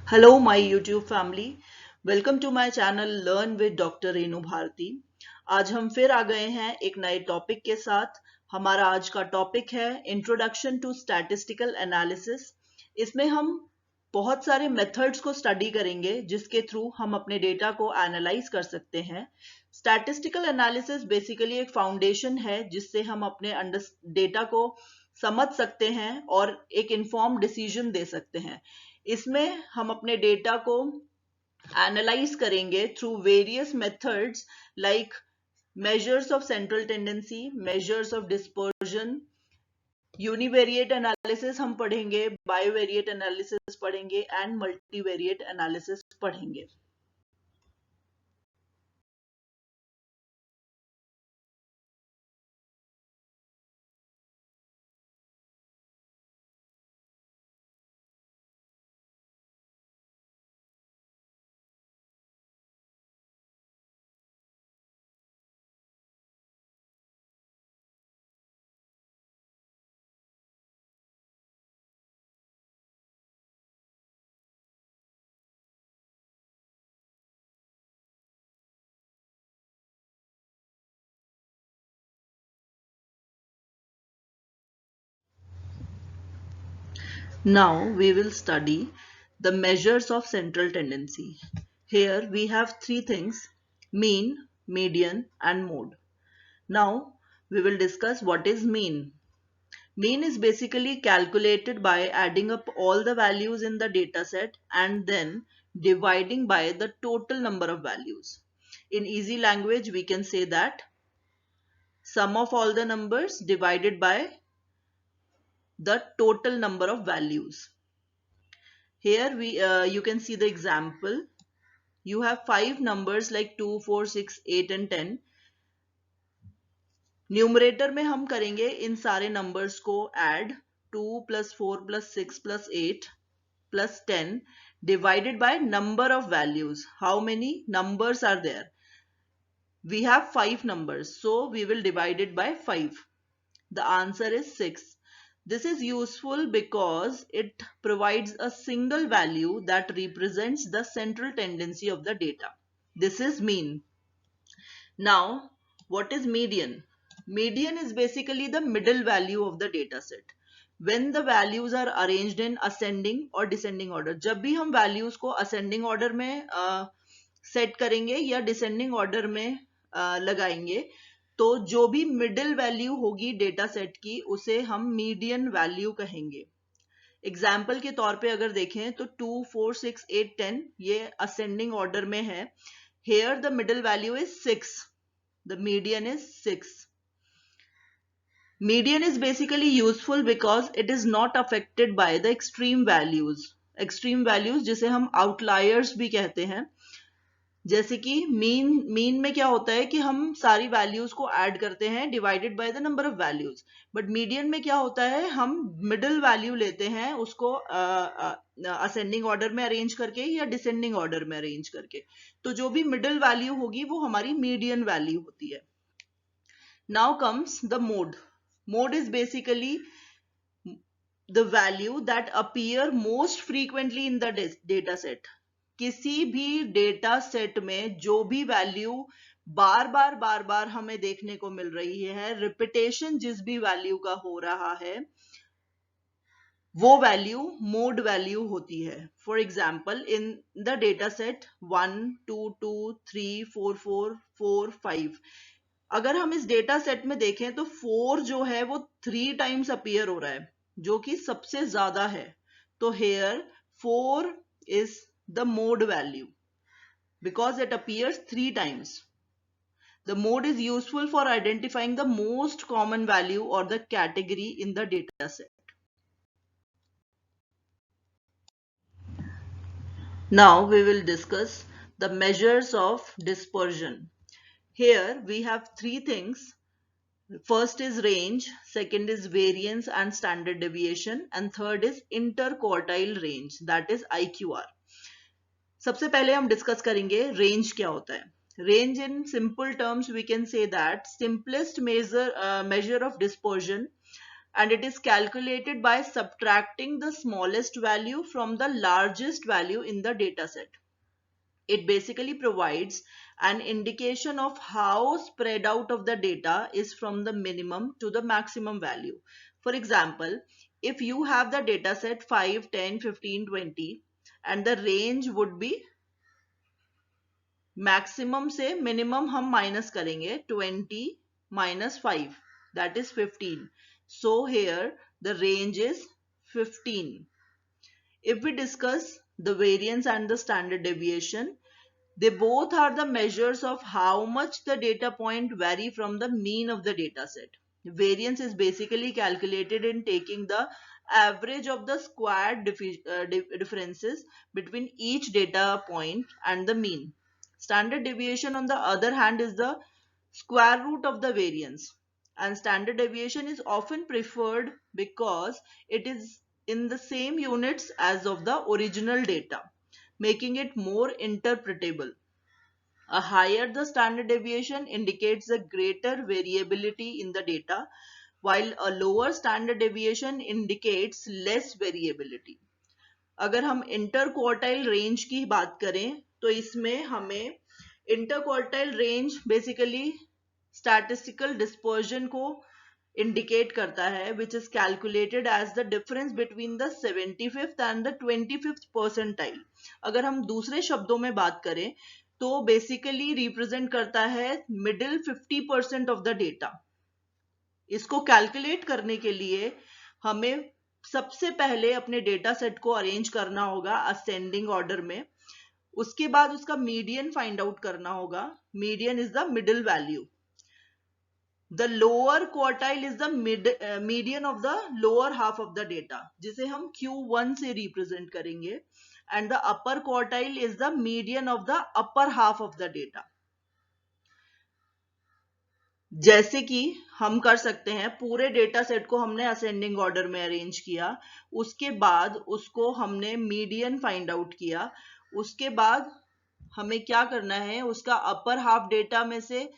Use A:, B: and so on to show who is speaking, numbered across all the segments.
A: Hello, my YouTube family. Welcome to my channel Learn with Dr. Renu Bharti. आज हम फिर आ गए हैं एक नए टॉपिक के साथ। हमारा आज का टॉपिक है इंट्रोडक्शन टू स्टैटिस्टिकल एनालिसिस। इसमें हम बहुत सारे मेथड्स को स्टडी करेंगे जिसके थ्रू हम अपने डेटा को एनालाइज कर सकते हैं। स्टैटिस्टिकल एनालिसिस बेसिकली एक फाउंडेशन है जिससे हम अपने डेटा को समझ सकते हैं और एक इन्फॉर्म डिसीजन दे सकते हैं। इसमें हम अपने डेटा को एनालाइज करेंगे through various methods like measures of central tendency, measures of dispersion, univariate analysis हम पढ़ेंगे, बायोवेरिएट एनालिसिस पढ़ेंगे एंड मल्टीवेरिएट एनालिसिस पढ़ेंगे। Now we will study the measures of central tendency. Here we have three things: mean, median and mode. Now we will discuss what is mean. Mean is basically calculated by adding up all the values in the dataset and then dividing by the total number of values. In easy language, we can say that sum of all the numbers divided by the total number of values. Here you can see the example. You have 5 numbers like 2, 4, 6, 8 and 10. Numerator में हम करेंगे इन सारे numbers को add 2 + 4 + 6 + 8 + 10 divided by number of values. How many numbers are there? We have 5 numbers, so we will divide it by 5. The answer is 6. This is useful because it provides a single value that represents the central tendency of the data. This is mean. Now, what is median? Median is basically the middle value of the data set. When the values are arranged in ascending or descending order. जब भी हम values को ascending order में set करेंगे या descending order में लगाएंगे, तो जो भी middle value होगी data set की उसे हम median value कहेंगे। एग्जाम्पल के तौर पे अगर देखें तो 2, 4, 6, 8, 10 ये ascending order में है। Here the middle value is 6. The median is 6. Median is basically useful because it is not affected by the extreme values. Extreme values जिसे हम outliers भी कहते हैं। जैसे कि मीन में क्या होता है कि हम सारी वैल्यूज को ऐड करते हैं divided by the number of values, but median में क्या होता है हम मिडिल वैल्यू लेते हैं उसको असेंडिंग ऑर्डर में अरेंज करके या डिसेंडिंग ऑर्डर में अरेंज करके, तो जो भी मिडिल वैल्यू होगी वो हमारी मीडियन वैल्यू होती है। Now comes the mode. Mode is basically the value that appear most frequently in the data set. किसी भी डेटा सेट में जो भी वैल्यू बार बार हमें देखने को मिल रही है, रिपीटेशन जिस भी वैल्यू का हो रहा है, वो वैल्यू मोड वैल्यू होती है। For example in the data set 1, 2, 2, 3, 4, 4, 4, 5, अगर हम इस डेटा सेट में देखें तो 4 जो है वो 3 टाइम्स अपीयर हो रहा है, जो कि सबसे ज्यादा है। तो hair 4 is the mode value because it appears 3 times. The mode is useful for identifying the most common value or the category in the data set. Now we will discuss the measures of dispersion. Here we have three things. First is range, second is variance and standard deviation, and third is interquartile range, that is IQR. सबसे पहले हम discuss करेंगे range क्या होता है। Range in simple terms we can say that simplest measure of dispersion and it is calculated by subtracting the smallest value from the largest value in the data set. It basically provides an indication of how spread out of the data is from the minimum to the maximum value. For example, if you have the data set 5, 10, 15, 20, and the range would be maximum से minimum हम minus करेंगे 20 minus 5, that is 15. So here the range is 15. If we discuss the variance and the standard deviation, they both are the measures of how much the data point vary from the mean of the data set. Variance is basically calculated in taking the average of the squared differences between each data point and the mean. Standard deviation, on the other hand, is the square root of the variance. And standard deviation is often preferred because it is in the same units as of the original data, making it more interpretable. A higher the standard deviation indicates a greater variability in the data, while a lower standard deviation indicates less variability. अगर हम inter quartile range की बात करें तो इसमें हमें interquartile range basically statistical dispersion को indicate करता है, which is calculated as the difference between the 75th and the 25th percentile. अगर हम दूसरे शब्दों में बात करें तो बेसिकली रिप्रेजेंट करता है मिडिल 50% ऑफ द डेटा. इसको कैलकुलेट करने के लिए हमें सबसे पहले अपने डेटा सेट को अरेंज करना होगा असेंडिंग ऑर्डर में. उसके बाद उसका मीडियन फाइंड आउट करना होगा. Median is the middle value. The lower quartile is the median of the lower half of the data, जिसे हम Q1 से रिप्रेजेंट करेंगे. And the upper quartile is the median of the upper half of the data. जैसे कि हम कर सकते हैं, पूरे डेटा सेट को हमने असेंडिंग ऑर्डर में अरेंज किया, उसके बाद उसको हमने मीडियन फाइंड आउट किया. उसके बाद हमें क्या करना है, उसका अपर हाफ डेटा में से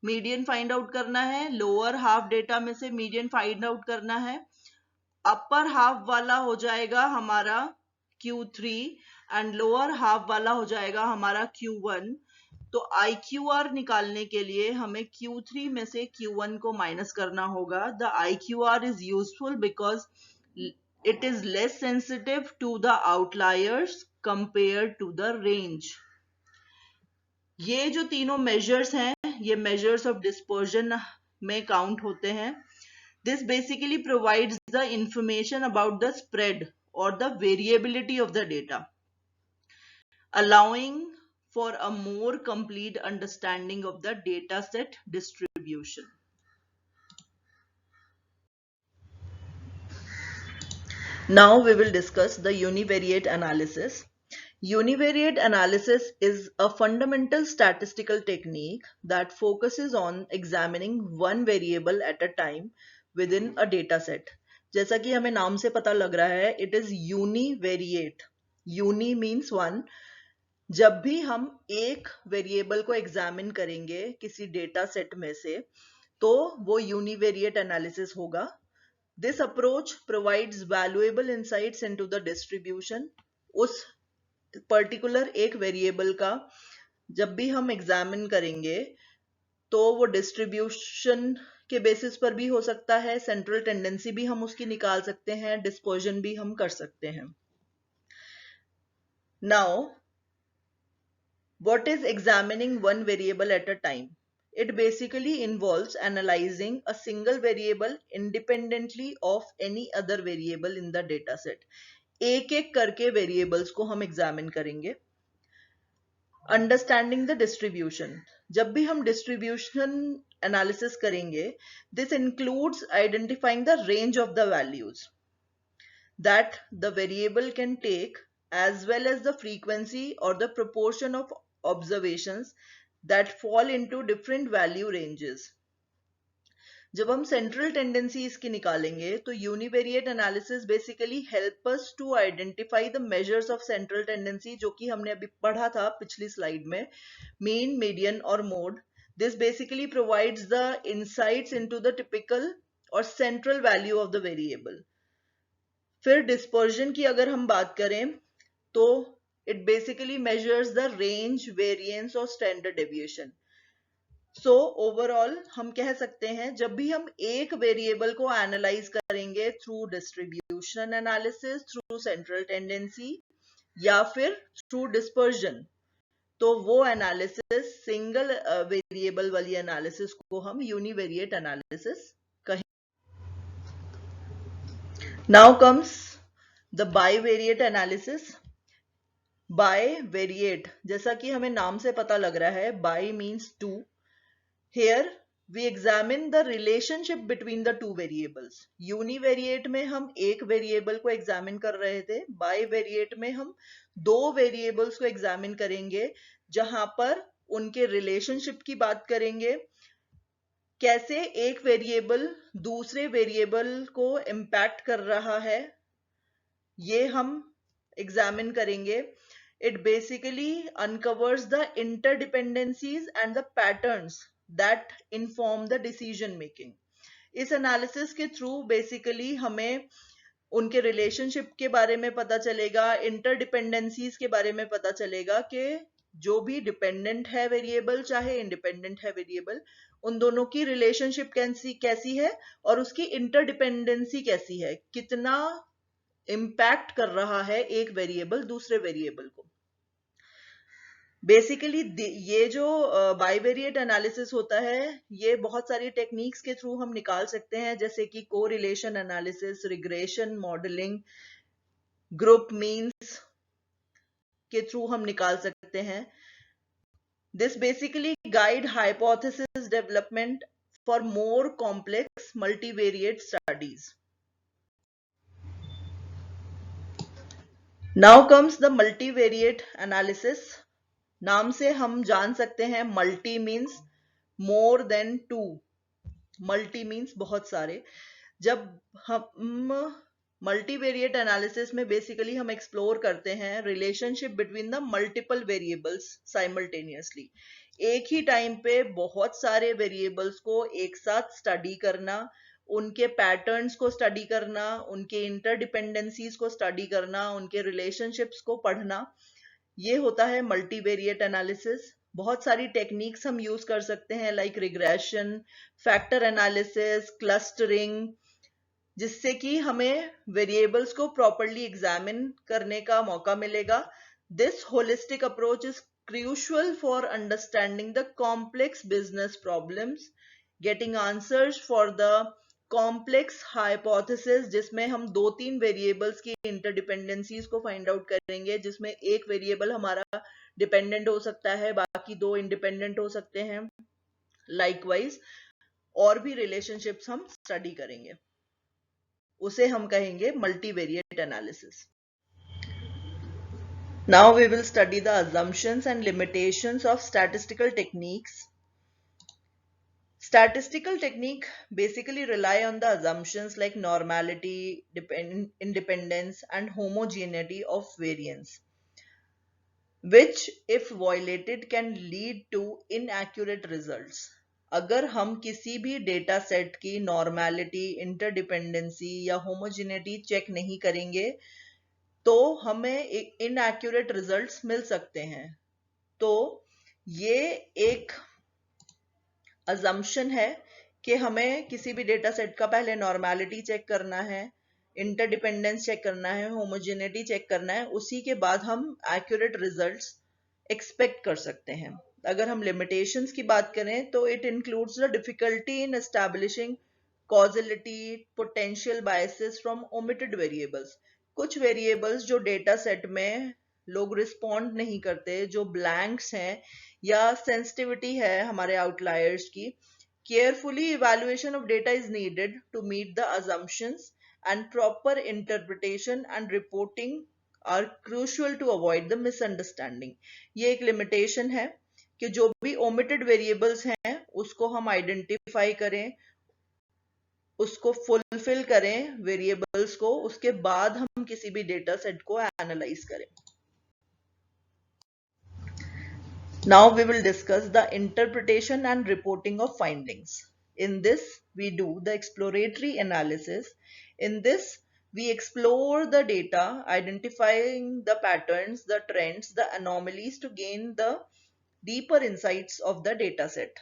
A: मीडियन फाइंड आउट करना है, लोअर हाफ डेटा में से मीडियन फाइंड आउट करना है. अपर हाफ वाला हो जाएगा हमारा Q3 एंड लोअर हाफ वाला हो जाएगा हमारा Q1. तो IQR निकालने के लिए हमें Q3 में से Q1 को माइनस करना होगा. The IQR is useful because it is less sensitive to the outliers compare to the range. ये जो तीनों मेजर्स हैं, ये मेजर्स ऑफ डिस्पर्जन में काउंट होते हैं. This basically provides the information about the spread और the variability of the data, allowing for a more complete understanding of the data set distribution. Now we will discuss the univariate analysis. Univariate analysis is a fundamental statistical technique that focuses on examining one variable at a time within a data set. जैसा कि हमें नाम से पता लग रहा है, it is univariate. Uni means one. जब भी हम एक वेरिएबल को एग्जामिन करेंगे किसी डेटा सेट में से, तो वो यूनिवेरिएट एनालिसिस होगा. This approach provides valuable insights into the distribution. उस पर्टिकुलर एक वेरिएबल का जब भी हम एग्जामिन करेंगे तो वो डिस्ट्रीब्यूशन के बेसिस पर भी हो सकता है, सेंट्रल टेंडेंसी भी हम उसकी निकाल सकते हैं, डिस्पर्जन भी हम कर सकते हैं. Now what is examining one variable at a time? It basically involves analyzing a single variable independently of any other variable in the data set. एक एक करके variables को हम examine करेंगे. Understanding the distribution. जब भी हम distribution analysis करेंगे, this includes identifying the range of the values that the variable can take, as well as the frequency or the proportion of observations that fall into different value ranges. जब हम central tendency इसकी निकालेंगे तो univariate analysis basically help us to identify the measures of central tendency, जो कि हमने अभी पढ़ा था पिछली स्लाइड में, मीन, मीडियन और mode. This basically provides the insights into the typical और central value of the variable. फिर डिस्पर्जन की अगर हम बात करें तो it basically measures the range, variance और स्टैंडर्ड डेविएशन। सो ओवरऑल हम कह सकते हैं जब भी हम एक वेरिएबल को एनालाइज करेंगे through distribution analysis, through central tendency या फिर थ्रू डिस्पर्जन, तो वो एनालिसिस सिंगल वेरिएबल वाली एनालिसिस को हम यूनिवेरिएट एनालिसिस कहें। Now comes the bivariate analysis. Bivariate, जैसा कि हमें नाम से पता लग रहा है, bi means two. Here we examine the relationship between the two variables. यूनिवेरिएट में हम एक वेरिएबल को एग्जामिन कर रहे थे, बाइवेरिएट में हम दो वेरिएबल्स को एग्जामिन करेंगे जहां पर उनके रिलेशनशिप की बात करेंगे, कैसे एक वेरिएबल दूसरे वेरिएबल को इम्पैक्ट कर रहा है ये हम एग्जामिन करेंगे। It basically uncovers the interdependencies and the patterns that inform the decision making. इस एनालिसिस के थ्रू बेसिकली हमें उनके रिलेशनशिप के बारे में पता चलेगा, इंटरडिपेंडेंसीज के बारे में पता चलेगा कि जो भी डिपेंडेंट है वेरिएबल चाहे इंडिपेंडेंट है वेरिएबल, उन दोनों की रिलेशनशिप कैसी है और उसकी इंटरडिपेंडेंसी कैसी है, कितना इम्पैक्ट कर रहा है एक वेरिएबल दूसरे वेरिएबल को। बेसिकली ये जो बाइवेरिएट एनालिसिस होता है ये बहुत सारी टेक्निक्स के थ्रू हम निकाल सकते हैं, जैसे कि correlation analysis, regression modelling, group means के थ्रू हम निकाल सकते हैं। This basically guide hypothesis development for more complex multivariate studies. Now comes the multivariate analysis. नाम से हम जान सकते हैं multi means more than two, multi means बहुत सारे। जब हम मल्टीवेरिएट एनालिसिस में बेसिकली हम एक्सप्लोर करते हैं relationship between the multiple variables simultaneously, एक ही टाइम पे बहुत सारे वेरिएबल्स को एक साथ स्टडी करना, उनके पैटर्न्स को स्टडी करना, उनके इंटरडिपेंडेंसीज को स्टडी करना, उनके रिलेशनशिप्स को पढ़ना, ये होता है मल्टीवेरिएट एनालिसिस। बहुत सारी टेक्निक्स हम यूज कर सकते हैं like regression, factor analysis, clustering, जिससे कि हमें वेरिएबल्स को प्रॉपर्ली एग्जामिन करने का मौका मिलेगा। This holistic approach is crucial for understanding the complex business problems, getting answers for the complex hypothesis, जिसमें हम दो तीन वेरिएबल्स की इंटरडिपेंडेंसीज को फाइंड आउट करेंगे, जिसमें एक वेरिएबल हमारा डिपेंडेंट हो सकता है, बाकी दो इंडिपेंडेंट हो सकते हैं। लाइकवाइज और भी रिलेशनशिप्स हम स्टडी करेंगे, उसे हम कहेंगे multivariate analysis. Now we will study the assumptions and limitations of statistical techniques. Statistical technique basically rely on the assumptions like normality, independence, and homogeneity of variance, which if violated can lead to inaccurate results. अगर हम किसी भी data set की normality, interdependency या homogeneity check नहीं करेंगे तो हमें इनएक्यूरेट रिजल्ट्स मिल सकते हैं। तो ये एक अजम्पशन है कि हमें किसी भी डेटा सेट का पहले नॉर्मेलिटी चेक करना है, इंटरडिपेंडेंस चेक करना है, होमोजेनिटी चेक करना है, उसी के बाद हम एक्यूरेट रिजल्ट्स एक्सपेक्ट कर सकते हैं। अगर हम लिमिटेशंस की बात करें तो it includes the difficulty in establishing causality, potential biases from omitted variables. कुछ वेरिएबल्स जो डेटा सेट में लोग रिस्पॉन्ड नहीं करते, जो ब्लैंक्स हैं या सेंसिटिविटी है हमारे आउटलायर्स की, carefully evaluation of data is needed to meet the assumptions and proper interpretation and reporting are crucial to avoid the misunderstanding. ये एक लिमिटेशन है कि जो भी omitted variables हैं उसको हम आइडेंटिफाई करें, उसको फुलफिल करें वेरिएबल्स को, उसके बाद हम किसी भी डेटा सेट को एनालाइज करें। Now we will discuss the interpretation and reporting of findings. In this, we do the exploratory analysis. In this, we explore the data, identifying the patterns, the trends, the anomalies to gain the deeper insights of the data set.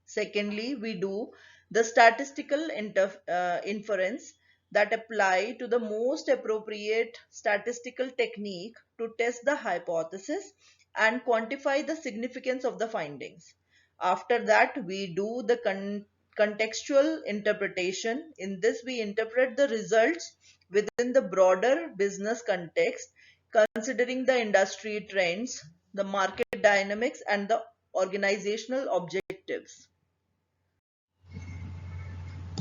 A: Secondly, we do the statistical inference that apply to the most appropriate statistical technique to test the hypothesis and quantify the significance of the findings. After that, we do the contextual interpretation. In this, we interpret the results within the broader business context, considering the industry trends, the market dynamics, and the organizational objectives.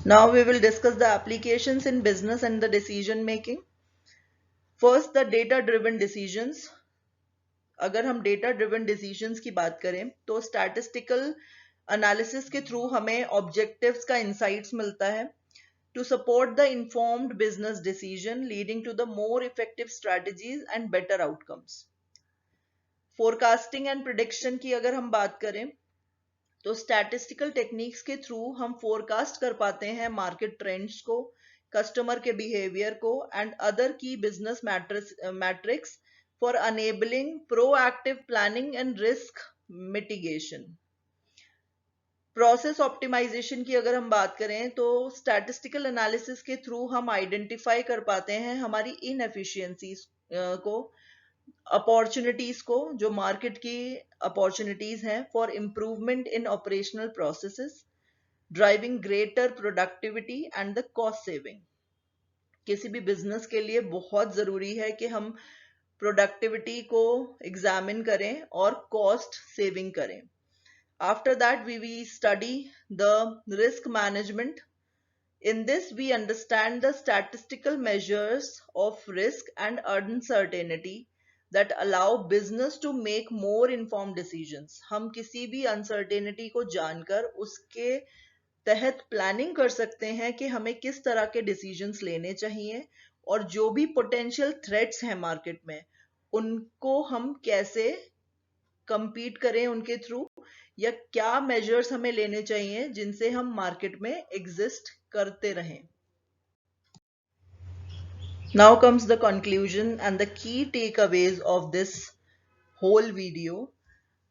A: Now we will discuss the applications in business and the decision making. First, the data driven decisions. अगर हम data driven decisions की बात करें तो statistical analysis के through हमें objectives का insights मिलता है to support the informed business decision leading to the more effective strategies and better outcomes. Forecasting and prediction की अगर हम बात करें तो स्टैटिस्टिकल टेक्निक्स के थ्रू हम फोरकास्ट कर पाते हैं मार्केट ट्रेंड्स को, कस्टमर के बिहेवियर को and other key business metrics for enabling proactive planning and risk mitigation. Process optimisation की अगर हम बात करें तो स्टैटिस्टिकल एनालिसिस के थ्रू हम आइडेंटिफाई कर पाते हैं हमारी इनएफिशिएंसीज को, अपॉर्चुनिटीज को, जो मार्केट की अपॉर्चुनिटीज हैं for improvement in operational processes, driving greater productivity and the cost saving. किसी भी बिजनेस के लिए बहुत जरूरी है कि हम प्रोडक्टिविटी को एग्जामिन करें और कॉस्ट सेविंग करें. After that we study the risk management. In this, we understand the statistical measures of risk and uncertainty that allow business to make more informed decisions. हम किसी भी uncertainty को जानकर उसके तहत प्लानिंग कर सकते हैं कि हमें किस तरह के decisions लेने चाहिए और जो भी potential threats हैं मार्केट में उनको हम कैसे compete करें उनके थ्रू, या क्या measures हमें लेने चाहिए जिनसे हम मार्केट में exist करते रहें. Now comes the conclusion and the key takeaways of this whole video.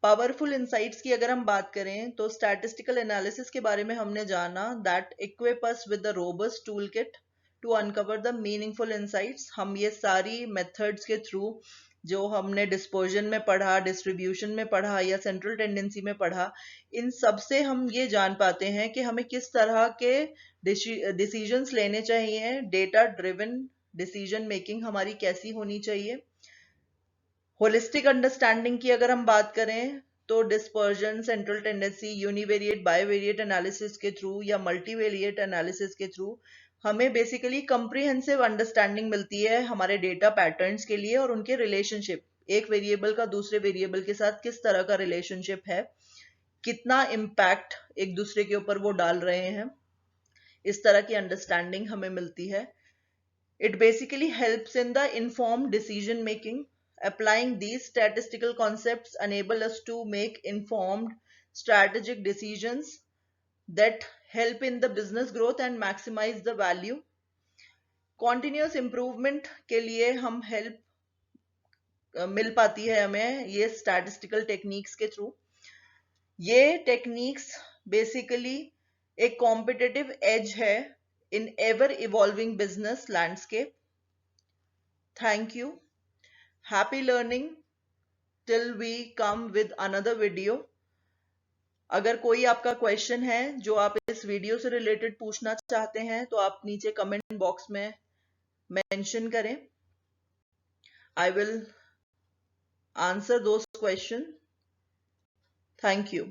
A: Powerful insights की अगर हम बात करें तो statistical analysis के बारे में हमने जाना that equip us with the robust toolkit to uncover the meaningful insights. हम ये सारी methods के through जो हमने डिस्पर्जन में पढ़ा, डिस्ट्रीब्यूशन में पढ़ा या सेंट्रल टेंडेंसी में पढ़ा, इन सब से हम ये जान पाते हैं कि हमें किस तरह के डिसीजंस लेने चाहिए, डेटा ड्रिवन डिसीजन मेकिंग हमारी कैसी होनी चाहिए. होलिस्टिक अंडरस्टैंडिंग की अगर हम बात करें तो dispersion, central tendency, univariate, bivariate analysis के थ्रू या मल्टीवेरिएट एनालिसिस के थ्रू हमें बेसिकली कंप्रीहेंसिव अंडरस्टैंडिंग मिलती है हमारे डेटा पैटर्न्स के लिए और उनके रिलेशनशिप, एक वेरिएबल का दूसरे वेरिएबल के साथ किस तरह का रिलेशनशिप है, कितना इम्पैक्ट एक दूसरे के ऊपर वो डाल रहे हैं, इस तरह की अंडरस्टैंडिंग हमें मिलती है. It basically helps in the informed decision making. Applying these statistical concepts enable us to make informed strategic decisions that help in the business growth and maximize the value. Continuous improvement के लिए हम help मिल पाती है हमें ये statistical techniques के through. ये techniques basically एक competitive edge है in ever evolving business landscape. Thank you. Happy learning till we come with another video. अगर कोई आपका क्वेश्चन है जो आप इस वीडियो से रिलेटेड पूछना चाहते हैं तो आप नीचे कमेंट बॉक्स में मेंशन करें. I will answer those questions. Thank you.